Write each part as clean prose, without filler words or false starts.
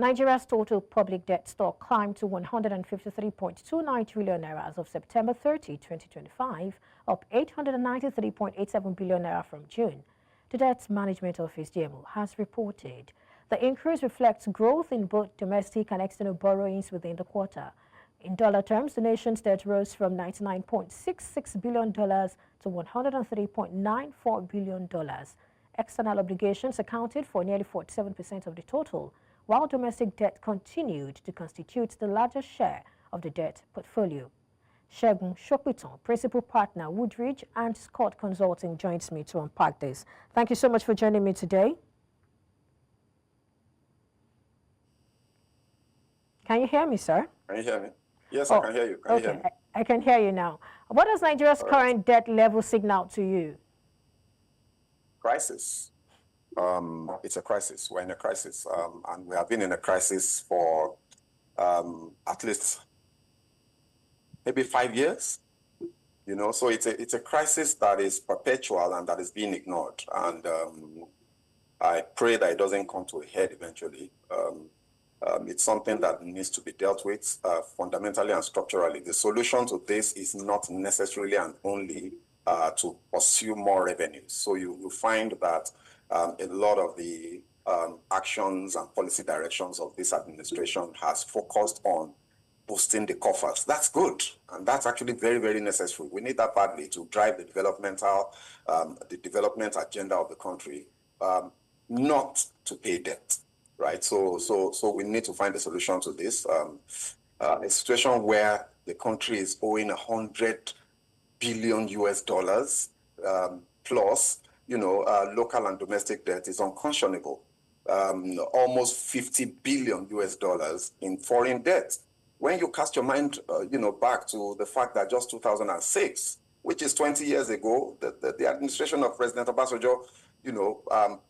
Nigeria's total public debt stock climbed to 153.29 trillion naira as of September 30, 2025, up 893.87 billion naira from June. The Debt Management Office (DMO) has reported. The increase reflects growth in both domestic and external borrowings within the quarter. In dollar terms, the nation's debt rose from $99.66 billion to $103.94 billion. External obligations accounted for nearly 47% of the total, while domestic debt continued to constitute the largest share of the debt portfolio. Segun Shokwiton, Principal Partner, Woodridge and Scott Consulting, joins me to unpack this. Thank you so much for joining me today. Can you hear me, sir? Can you hear me? Yes, I can hear you. Can you hear me? I can hear you now. What does Nigeria's current debt level signal to you? Crisis. It's a crisis. We're in a crisis, and we have been in a crisis for at least maybe 5 years. You know, so it's a crisis that is perpetual and that is being ignored. And I pray that it doesn't come to a head eventually. It's something that needs to be dealt with fundamentally and structurally. The solution to this is not necessarily and only to pursue more revenues. So you find that a lot of the actions and policy directions of this administration has focused on boosting the coffers. That's good, and that's actually very, very necessary. We need that badly to drive the development agenda of the country, not to pay debt. Right, so we need to find a solution to this. A situation where the country is owing $100 billion plus, you know, local and domestic debt is unconscionable. Almost $50 billion in foreign debt. When you cast your mind, you know, back to the fact that just 2006, which is 20 years ago, the administration of President Obasanjo, you know,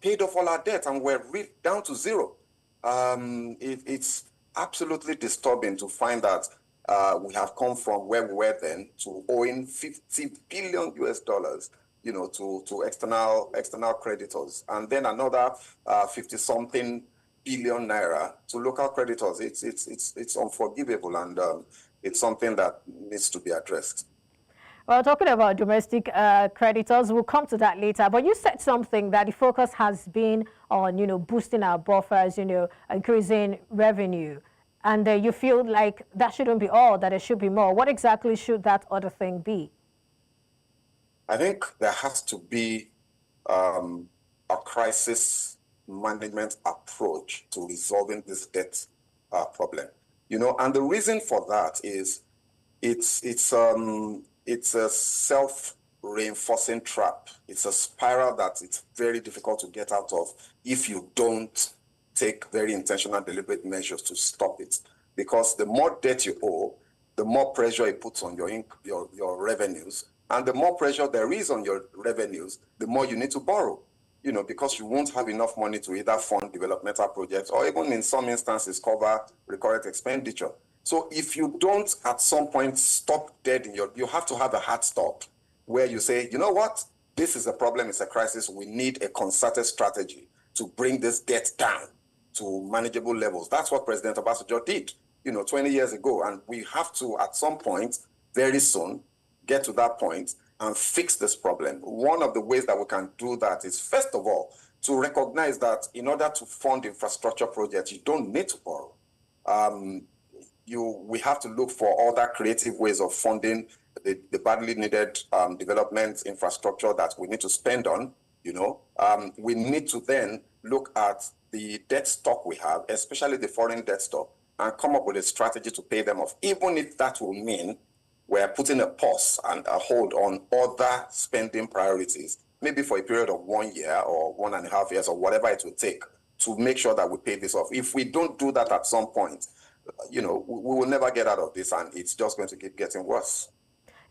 paid off all our debt and we're down to zero. It's absolutely disturbing to find that we have come from where we were then to owing $50 billion, you know, to external creditors, and then another 50-something billion naira to local creditors. It's unforgivable, and it's something that needs to be addressed. Well, talking about domestic creditors, we'll come to that later. But you said something that the focus has been on, you know, boosting our buffers, you know, increasing revenue. And you feel like that shouldn't be all, that there should be more. What exactly should that other thing be? I think there has to be a crisis management approach to resolving this debt problem. You know, and the reason for that is it's a self-reinforcing trap. It's a spiral that it's very difficult to get out of if you don't take very intentional, deliberate measures to stop it. Because the more debt you owe, the more pressure it puts on your revenues. And the more pressure there is on your revenues, the more you need to borrow. You know, because you won't have enough money to either fund developmental projects or even in some instances cover recurrent expenditure. So if you don't at some point stop dead you have to have a hard stop where you say, you know what, this is a problem, it's a crisis, we need a concerted strategy to bring this debt down to manageable levels. That's what President Obasanjo did, you know, 20 years ago. And we have to, at some point, very soon, get to that point and fix this problem. One of the ways that we can do that is, first of all, to recognize that in order to fund infrastructure projects, you don't need to borrow. We have to look for other creative ways of funding the badly needed development infrastructure that we need to spend on. You know, we need to then look at the debt stock we have, especially the foreign debt stock, and come up with a strategy to pay them off, even if that will mean we're putting a pause and a hold on other spending priorities, maybe for a period of 1 year or 1.5 years or whatever it will take to make sure that we pay this off. If we don't do that at some point, you know, we will never get out of this, and it's just going to keep getting worse.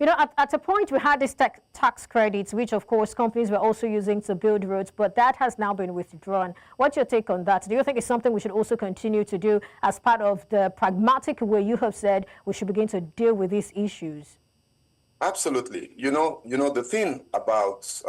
You know, at a point we had these tax credits, which of course companies were also using to build roads, but that has now been withdrawn. What's your take on that? Do you think it's something we should also continue to do as part of the pragmatic way you have said we should begin to deal with these issues? Absolutely. You know, the thing about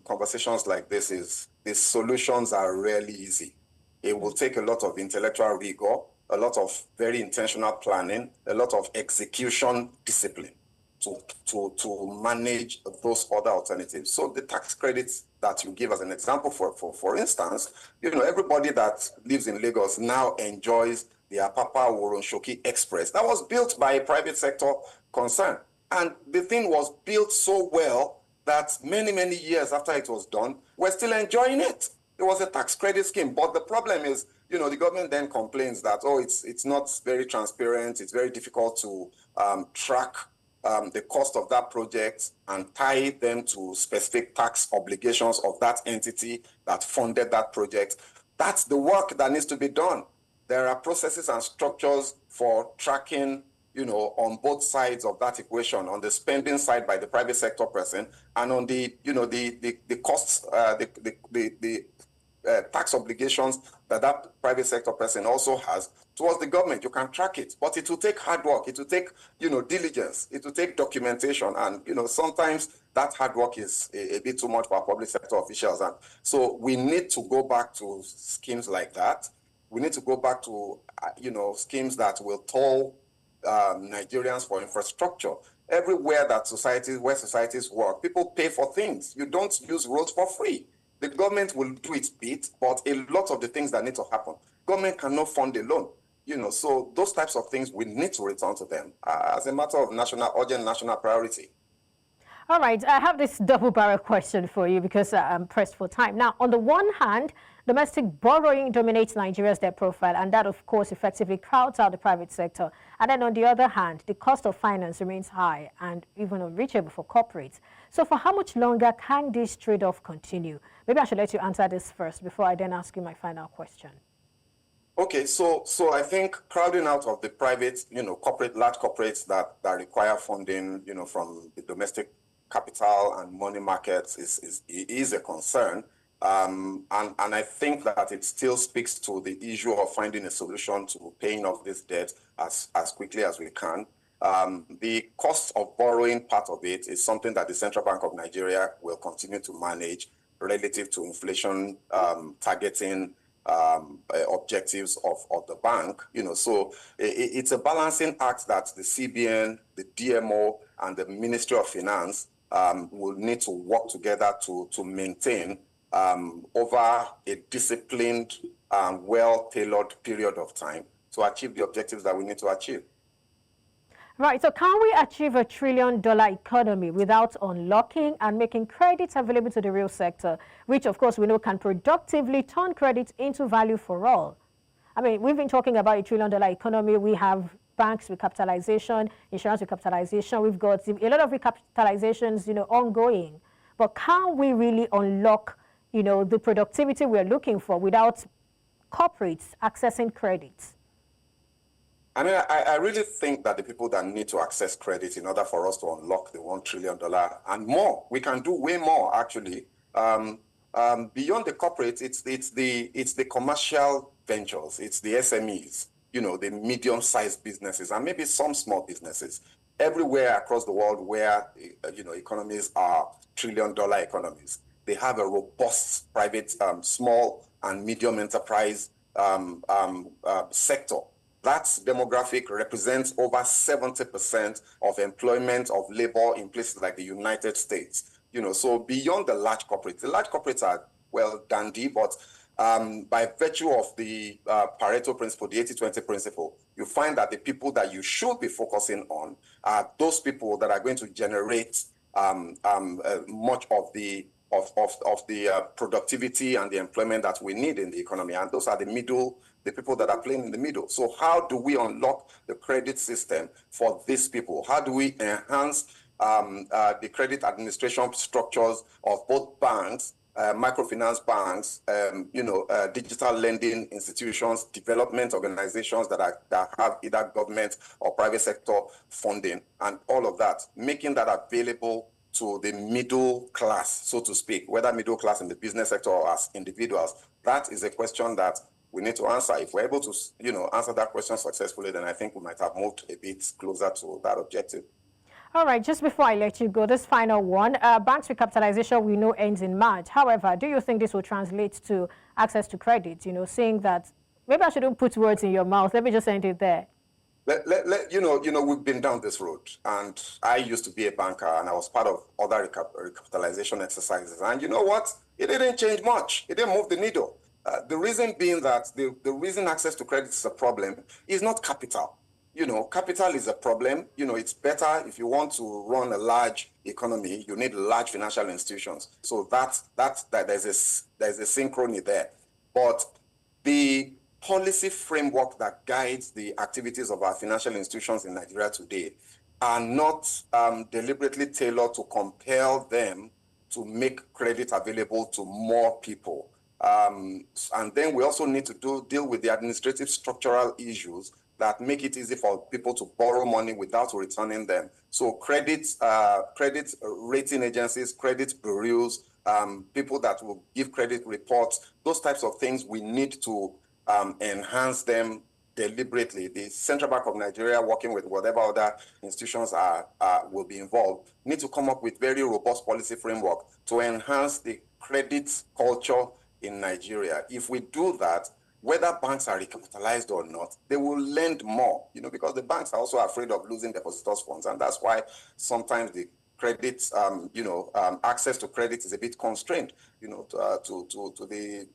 conversations like this is the solutions are rarely easy. It will take a lot of intellectual rigor, a lot of very intentional planning, a lot of execution discipline to manage those other alternatives. So the tax credits that you give as an example, for instance, everybody that lives in Lagos now enjoys the Apapa Woronshoki Express that was built by a private sector concern. And the thing was built so well that many, many years after it was done, we're still enjoying it. It was a tax credit scheme. But the problem is, the government then complains that, it's not very transparent. It's very difficult to track the cost of that project and tie them to specific tax obligations of that entity that funded that project. That's the work that needs to be done. There are processes and structures for tracking, on both sides of that equation, on the spending side by the private sector person, and on the, the costs, the tax obligations that private sector person also has towards the government. You can track it, but it will take hard work. It will take, diligence. It will take documentation. And, sometimes that hard work is a bit too much for our public sector officials. And so we need to go back to schemes like that. We need to go back to, schemes that will toll Nigerians for infrastructure. Everywhere where societies work, people pay for things. You don't use roads for free. The government will do its bit, but a lot of the things that need to happen, government cannot fund alone. So those types of things, we need to return to them as a matter of urgent national priority. All right, I have this double-barrel question for you because I'm pressed for time. Now, on the one hand, domestic borrowing dominates Nigeria's debt profile, and that, of course, effectively crowds out the private sector. And then on the other hand, the cost of finance remains high and even unreachable for corporates. So for how much longer can this trade-off continue? Maybe I should let you answer this first before I then ask you my final question. Okay, so I think crowding out of the private, large corporates that require funding, from the domestic capital and money markets is a concern. And I think that it still speaks to the issue of finding a solution to paying off this debt as quickly as we can. The cost of borrowing part of it is something that the Central Bank of Nigeria will continue to manage relative to inflation targeting objectives of the bank. So it's a balancing act that the CBN, the DMO, and the Ministry of Finance will need to work together to maintain over a disciplined and well-tailored period of time to achieve the objectives that we need to achieve. Right, so can we achieve a $1 trillion economy without unlocking and making credits available to the real sector, which of course we know can productively turn credits into value for all? I mean, we've been talking about a $1 trillion economy. We have banks recapitalization, insurance recapitalization. We've got a lot of recapitalizations, ongoing. But can we really unlock, the productivity we're looking for without corporates accessing credits? I mean, I really think that the people that need to access credit in order for us to unlock the $1 trillion and more, we can do way more, actually. Beyond the corporates, it's the commercial ventures, it's the SMEs, the medium-sized businesses, and maybe some small businesses. Everywhere across the world where, economies are $1 trillion economies, they have a robust private, small and medium enterprise sector. That demographic represents over 70% of employment of labor in places like the United States. So beyond the large corporates are, well, dandy, but by virtue of the Pareto principle, the 80-20 principle, you find that the people that you should be focusing on are those people that are going to generate much of the productivity and the employment that we need in the economy. And those are the people that are playing in the middle. So how do we unlock the credit system for these people? How do we enhance the credit administration structures of both banks, microfinance banks, digital lending institutions, development organizations that have either government or private sector funding, and all of that, making that available to the middle class, so to speak, whether middle class in the business sector or as individuals? That is a question that we need to answer. If we're able to, answer that question successfully, then I think we might have moved a bit closer to that objective. All right, just before I let you go, this final one, banks recapitalization we know ends in March. However, do you think this will translate to access to credit? You know, saying that, maybe I shouldn't put words in your mouth. Let me just end it there. We've been down this road, and I used to be a banker, and I was part of other recapitalization exercises. And you know what? It didn't change much. It didn't move the needle. The reason being that the reason access to credit is a problem is not capital. Capital is a problem. It's better if you want to run a large economy, you need large financial institutions. So that there's a synchrony there. But the policy framework that guides the activities of our financial institutions in Nigeria today are not deliberately tailored to compel them to make credit available to more people. And then we also need to deal with the administrative structural issues that make it easy for people to borrow money without returning them. So credit rating agencies, credit bureaus, people that will give credit reports, those types of things, we need to enhance them deliberately. The Central Bank of Nigeria, working with whatever other institutions will be involved, need to come up with very robust policy framework to enhance the credit culture in Nigeria. If we do that, whether banks are recapitalized or not, they will lend more, because the banks are also afraid of losing depositors' funds. And that's why sometimes the credit, access to credit is a bit constrained, to the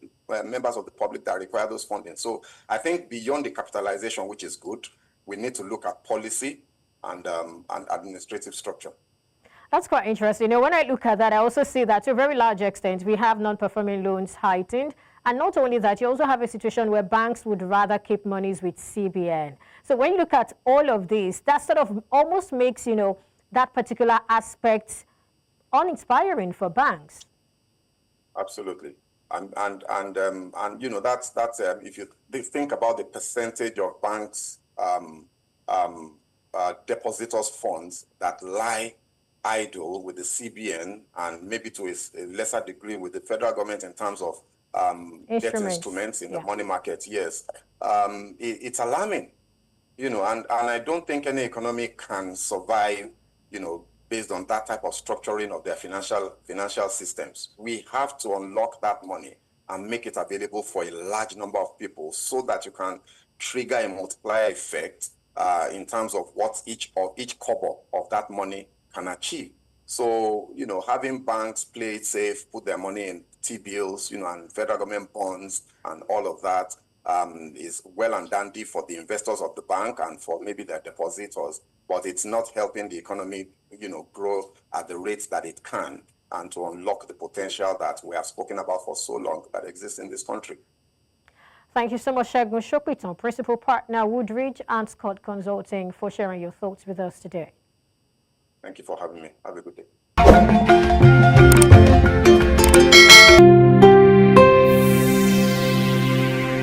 members of the public that require those funding. So I think beyond the capitalization, which is good, we need to look at policy and administrative structure. That's quite interesting. When I look at that, I also see that to a very large extent, we have non-performing loans heightened. And not only that, you also have a situation where banks would rather keep monies with CBN. So when you look at all of this, that sort of almost makes, that particular aspect uninspiring for banks. Absolutely. And that's if you think about the percentage of banks' depositors' funds that lie idle with the CBN, and maybe to a lesser degree with the federal government in terms of debt instruments in the money market, yes, it's alarming, and I don't think any economy can survive, based on that type of structuring of their financial systems. We have to unlock that money and make it available for a large number of people so that you can trigger a multiplier effect in terms of what each kobo of that money can achieve. So, having banks play it safe, put their money in T-bills, and federal government bonds and all of that is well and dandy for the investors of the bank and for maybe their depositors, but it's not helping the economy, grow at the rates that it can and to unlock the potential that we have spoken about for so long that exists in this country. Thank you so much, Segun Sopitan, Principal Partner, Woodridge and Scott Consulting, for sharing your thoughts with us today. Thank you for having me. Have a good day.